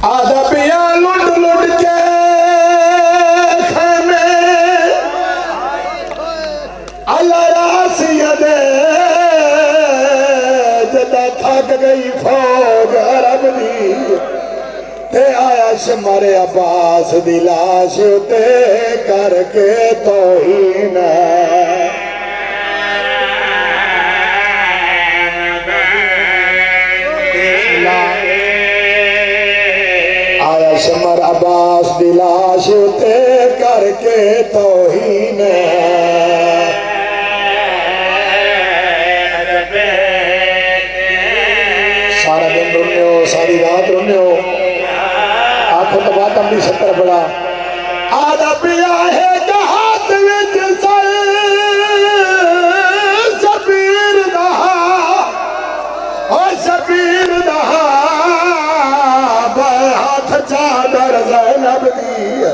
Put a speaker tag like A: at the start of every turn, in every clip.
A: आधा पिया लुट लुट के खाने अल्लाह दे जदा थक गई फौज अरब दी ते आया शमारे अब्बास दी लाश ते करके तौहीन आया शमर अब्बास दी लाश ते करके तौहीन सारा दिन रोने हो सारी रात रोने हो आंखों तो बात अपनी सत्तर बड़ा आधा पिया है हाथ विच सर शबीर दहा ओ शबीर दहा हाथ चादर ज़ैनब दी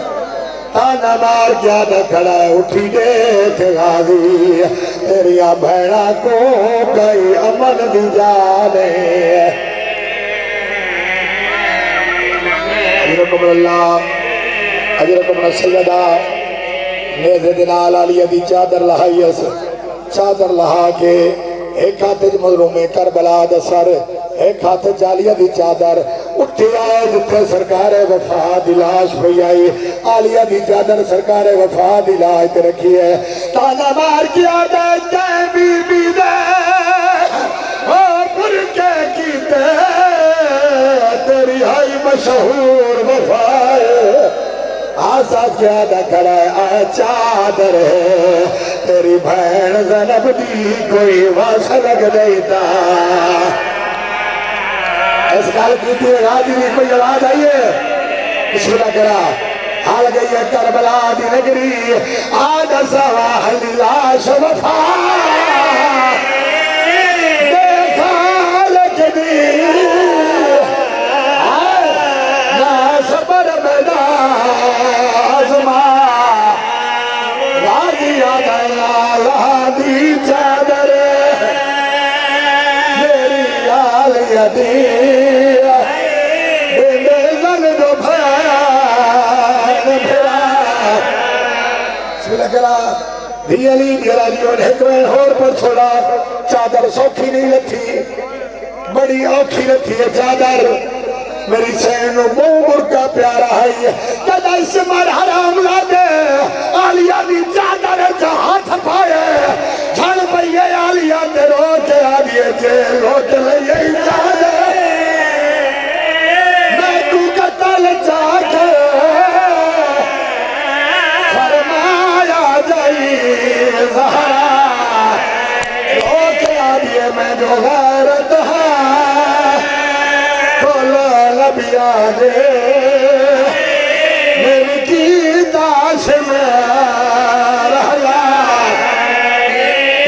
A: ताना मार क्या न खड़ा उठी देख गाजी तेरिया भैड़ा को कई अमन दी जाने सैयदा नेज़े दे नाल आलिया दी चादर लहाईस चादर लहा के एक हाथ मजलूमे करबला दा सर एक हाथ आलिया दी चादर उठे आए जिथे सरकार वफा दी लाश पई आई आलिया दी चादर सरकार वफा दी लाश ते रखी है ताना मार के आदा बीबी दे ओ पुरके कीते तेरी हाई मशहूर वफा आसा क्या न खड़ा है चादर तेरी भैन ज़ैनब दी कोई वास लग नहीं था इस गल की राजी की कोई आवाज आई है बिस्मिल्लाह करा हाल गई है करबला दी नगरी आज सवाल लाश वफा देखा लगदी ना सबर मैदा आजमा राजी आ गया दी चादर मेरी आलिया दी होर पर छोड़ा चादर सौखी नहीं लथी बड़ी औखी लथी है चादर मेरी सैन मुंह मुर्गा प्यारा है कदा इसमर हराम लागे आलिया दी चादर हाथ पाए झड़ पई आलिया ते रोट आ दिए जे रोट लई चादर मैं तू कतल चाके फरमाया जाई ज़हरा रोट आ दिए मैं जो गैरत है लबिया दे मेरी की दाश में रहला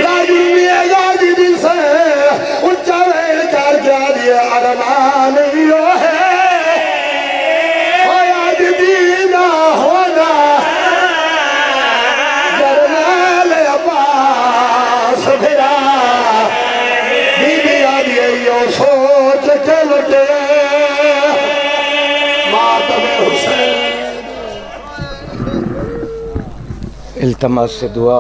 A: राजी से उच्चा वेल कर क्या दिए अरमान यो है आज दीना होना जरनाल अब्बास फिरा बीबी आ दिए यो सोच के लुटे इल्तमास से दुआ